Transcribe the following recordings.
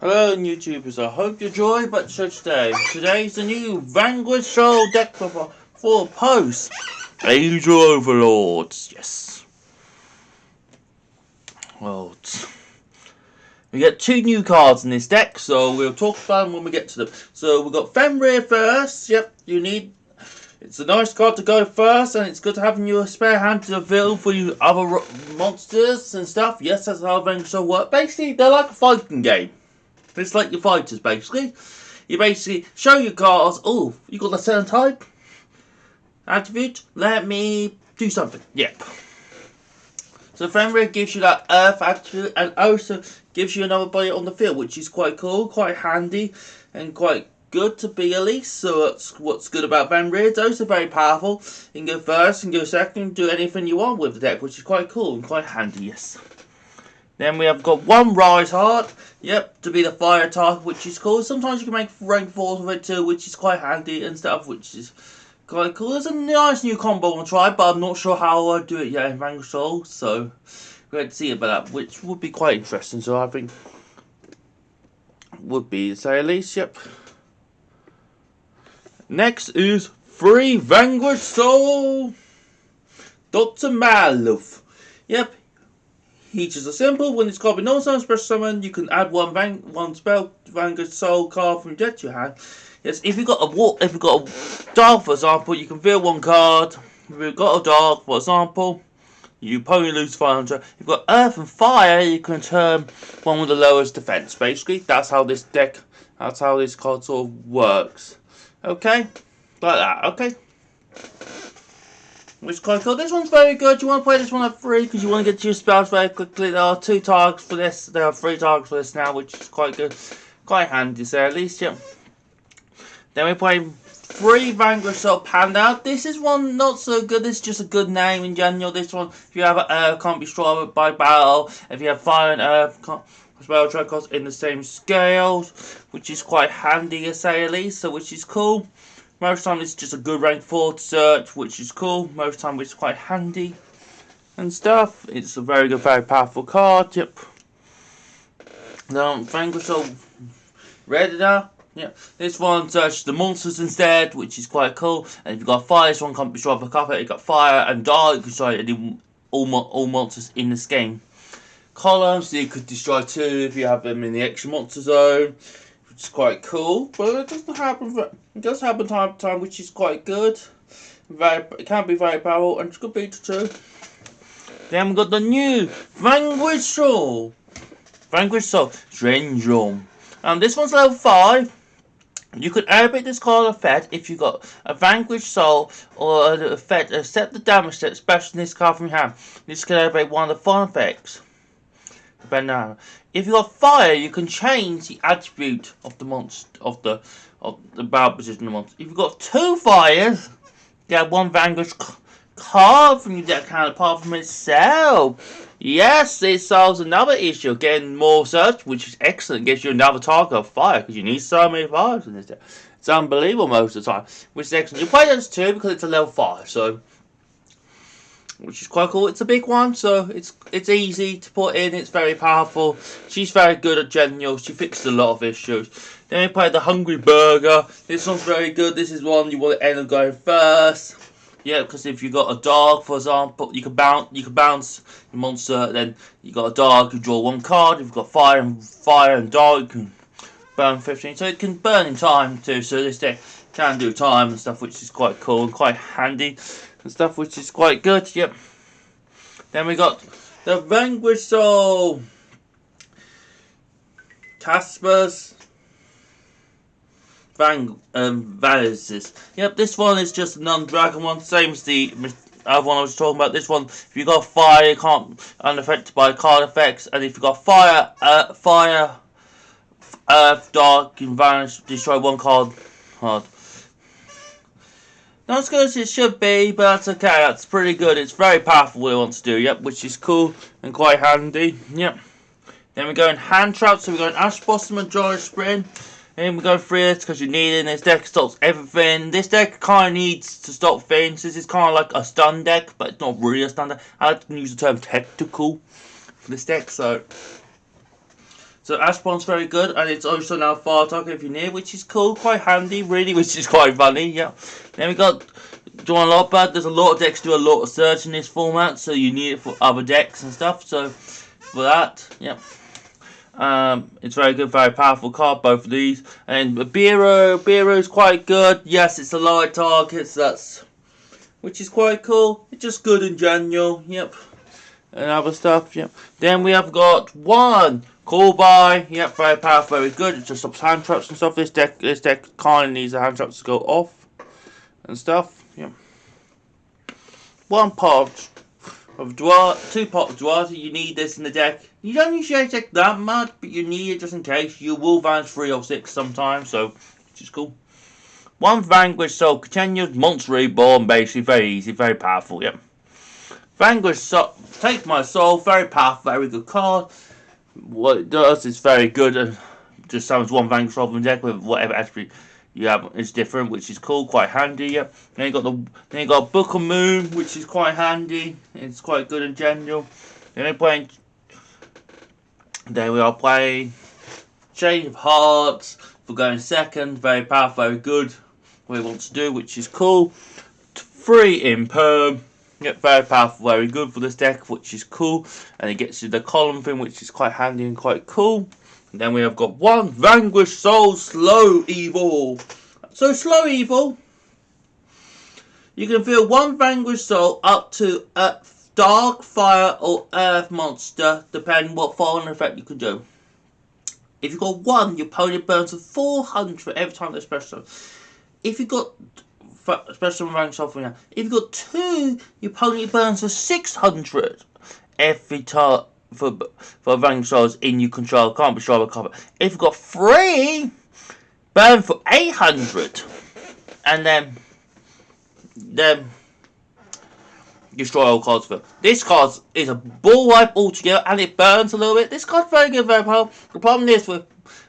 Hello YouTubers, I hope you enjoy but so today's the new Vanquish Soul deck for post Angel Overlords. Yes. Well, we get two new cards in this deck, so we'll talk about them when we get to them. So we've got Fenrir first. Yep, it's a nice card to go first, and it's good to have in your spare hand to avail for you other monsters and stuff. Yes, that's how Vanquish Soul work. Basically, they're like a fighting game. It's like your fighters, basically. You basically show your cards. Oh, you got a certain type? Attribute? Let me do something. Yep. So Fenrir gives you that earth attribute and also gives you another body on the field, which is quite cool, quite handy, and quite good to be at least. So that's what's good about Fenrir. It's also very powerful. You can go first and go second, do anything you want with the deck, which is quite cool and quite handy, yes. Then we have got one Rise Heart, yep, to be the fire type, which is cool. Sometimes you can make rank 4s with it too, which is quite handy and stuff, which is quite cool. There's a nice new combo I want to try, but I'm not sure how I'll do it yet in Vanquish Soul, so we'll have to see about that, which would be quite interesting, so I think would be, to say at least, yep. Next is free Vanquish Soul Dr. Maluf. Yep. He's just a simple. When it's copy no special summon, you can add one spell Vanquish Soul card from your deck to your hand. Yes, if you've got a dark, for example, you can fill one card. If you've got a dark, for example, you probably lose 500. If you've got earth and fire, you can turn one with the lowest defense. Basically, that's how this card sort of works. Okay, like that. Okay. Which is quite cool. This one's very good. You want to play this one at 3 because you want to get to your spells very quickly. There are 2 targets for this. There are 3 targets for this now, which is quite good. Quite handy, so at least, yeah. Then we play 3 Vanquish Soul Panda. This is one not so good. This is just a good name in general. This one, if you have earth, can't be destroyed by battle. If you have fire and earth, spell track costs in the same scales, which is quite handy, to say at least. So, which is cool. Most time it's just a good rank 4 to search, which is cool. Most time it's quite handy and stuff. It's a very good, very powerful card. Yep. Now, Vanquish Soul Redditor. Yep. This one searches the monsters instead, which is quite cool. And if you've got fire, this one can't be destroyed by carpet. You've got fire and dark. You can destroy all monsters in this game. Columns, you could destroy 2 if you have them in the extra monster zone. It's quite cool, but it doesn't happen. It does happen time to time, which is quite good. It can be very powerful, and it's good beat 2. Then we've got the new Vanquish Soul Strange Room. This one's level 5. You could airbait this card effect if you got a Vanquish Soul or an effect accept the damage that special in this card from your hand. This can airbait one of the fun effects. If you got fire, you can change the attribute of the monster of the battle position of the monster. If you've got 2 fires, you have 1 Vanquish card from your deck hand apart from itself. Yes, it solves another issue, getting more search, which is excellent. Gives you another target of fire because you need so many fires in this deck. It's unbelievable most of the time, which is excellent. You play those 2 because it's a level 5, so. Which is quite cool. It's a big one, so it's easy to put in. It's very powerful. She's very good at general. She fixes a lot of issues. Then we play the Hungry Burger. This one's very good. This is one you want to end up going first. Yeah, because if you got a dog, for example, you can bounce your monster. Then you got a dog, you draw 1 card. If you've got fire and dog, you can burn 15. So it can burn in time too. So this deck can do time and stuff, which is quite cool and quite handy. And stuff, which is quite good. Yep. Then we got the Vanquish Soul Casper's Values. Yep, this one is just a non-dragon one, same as the other one I was talking about. This one, if you got fire, you can't unaffected by card effects, and if you got fire, earth, dark, you can vanish, destroy 1 card. Not as good as it should be, but that's okay. That's pretty good. It's very powerful what it wants to do, yep, which is cool and quite handy, yep. Then we go in Hand Trap, so we go in Ash Blossom and Joy Spring. And we go through it because you need it. And this deck stops everything. This deck kind of needs to stop things. This is kind of like a stun deck, but it's not really a stun deck. I like to use the term tactical for this deck, so So Ashbond's very good, and it's also now fire target if you're near, which is cool, quite handy, really, which is quite funny, yeah. Then we got Drawing a lot bad. There's a lot of decks do a lot of search in this format, so you need it for other decks and stuff. So for that, yeah. It's very good, very powerful card, both of these. And Biro is quite good. Yes, it's a light target, so that's which is quite cool. It's just good in general, yep. And other stuff, yep. Then we have got one Call By, yep, very powerful, very good. It just stops hand traps and stuff. This deck kind of needs the hand traps to go off and stuff, yep. One pot of Duarte, 2 pots of Duarte. You need this in the deck. You don't usually take that much, but you need it just in case. You will vanish 3 or 6 sometimes, so which is cool. One Vanquish Soul continues, Monster Reborn, basically very easy, very powerful, yep. Vanquish Soul, Take My Soul, very powerful, very good card. What it does is very good, and just summons one Vanquish Soul from the deck with whatever attribute you have is different, which is cool, quite handy, yep. Then you got Book of Moon, which is quite handy, it's quite good in general. Then we are playing Chain of Hearts for going second, very powerful, very good. What he wants to do, which is cool. 3 in Perm. Yep, very powerful, very good for this deck, which is cool. And it gets you the column thing, which is quite handy and quite cool. And then we have got one Vanquish Soul Slow Evil. So Slow Evil, you can feel one Vanquish Soul up to a Dark, Fire or Earth monster, depending what foreign effect you can do. If you got 1, your opponent burns for 400 every time they special. If you got special rank software now, if you got 2, your opponent burns for 600 every time for rank souls in your control. Can't be sure of a cover. If you got 3, burn for 800, and then destroy all cards for. This card is a ball wipe altogether, and it burns a little bit. This card's very good, very powerful. The problem is with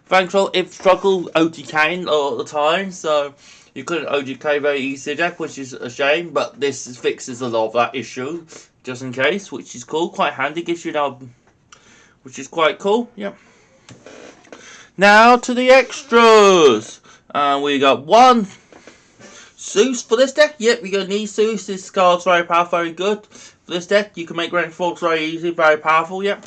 Vanquish, it struggles OTKing all the time, so you couldn't OTK very easily deck, which is a shame, but this fixes a lot of that issue, just in case, which is cool, quite handy, gives you now, which is quite cool, yep. Now to the extras. We got 1 Zeus for this deck. Yep, you're going to need Zeus. This card's very powerful, very good. For this deck, you can make rank 4s very easy, very powerful, yep.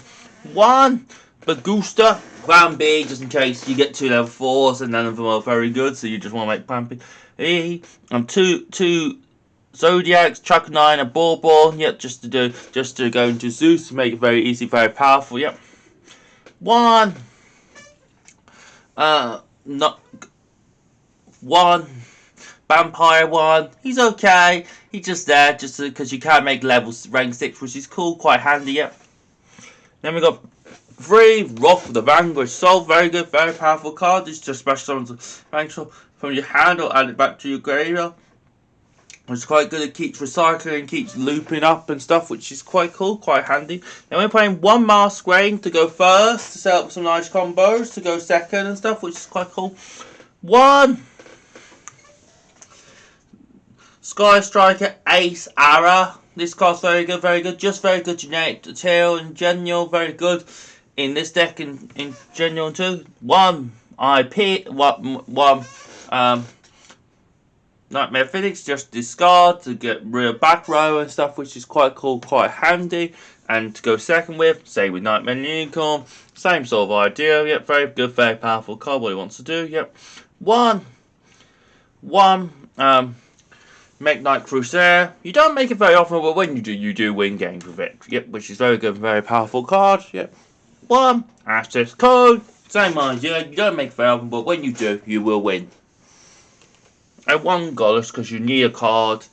1 Bagusta, Plan B, just in case you get 2 level 4s, and none of them are very good, so you just want to make Plan B. And 2 Zodiacs, Chuck 9, and Bourbon, yep, just to go into Zeus, to make it very easy, very powerful, yep. 1 Vampire 1, he's okay, he's just there, just because you can make levels rank 6, which is cool, quite handy, yep. Then we got 3 Rock with the Vanquish Soul, very good, very powerful card. This just special summons Vanquish from your hand or add it back to your graveyard. It's quite good, it keeps recycling, keeps looping up and stuff, which is quite cool, quite handy. Then we're playing 1 Masquerade to go first, to set up some nice combos, to go second and stuff, which is quite cool. 1 Sky Striker Ace Ara. This card's very good, just very good generic detail in general, very good in this deck in general too. 1 IP, 1 Nightmare Phoenix, just discard to get real back row and stuff, which is quite cool, quite handy. And to go second with, same with Nightmare Unicorn, same sort of idea, yep, very good, very powerful card, what he wants to do, yep. 1 Midnight Crusader. You don't make it very often, but when you do win games with it, yep, which is very good, very powerful card, yep. 1 Access Code, same idea, you don't make it very often, but when you do, you will win. And 1 Goddess, because you need a card.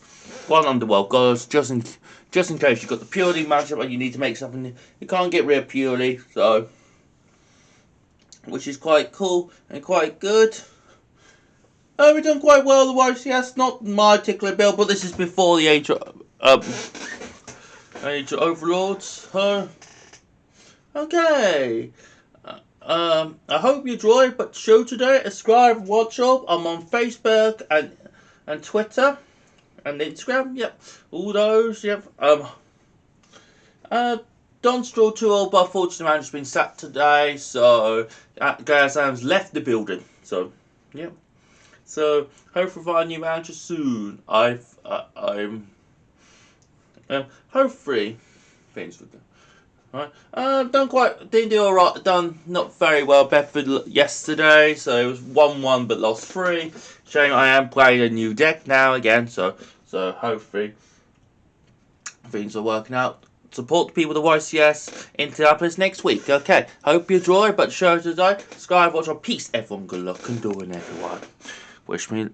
1 Underworld Goddess, just in case you've got the Purely matchup and you need to make something. You can't get rid of Purely, so which is quite cool and quite good. We've done quite well otherwise. Yes, not my particular build, but this is before the Age of Overlords. Okay. I hope you enjoyed the show today. Subscribe, watch up. I'm on Facebook and Twitter and Instagram. Yep, all those. Yep. Don Straw 2-0, but fortunately manager's been sacked today, so Gareth Adams left the building. So, yeah. So, hopefully find a new manager soon. Hopefully things will go. Right. Didn't do alright. Done not very well. Bedford yesterday, so it was 1-1 but lost 3. Shame I am playing a new deck now again, so hopefully things are working out. Support the people of the YCS Indianapolis next week. Okay, hope you enjoy, but show today. Subscribe, watch our peace. Everyone, good luck and doing everyone. Wish me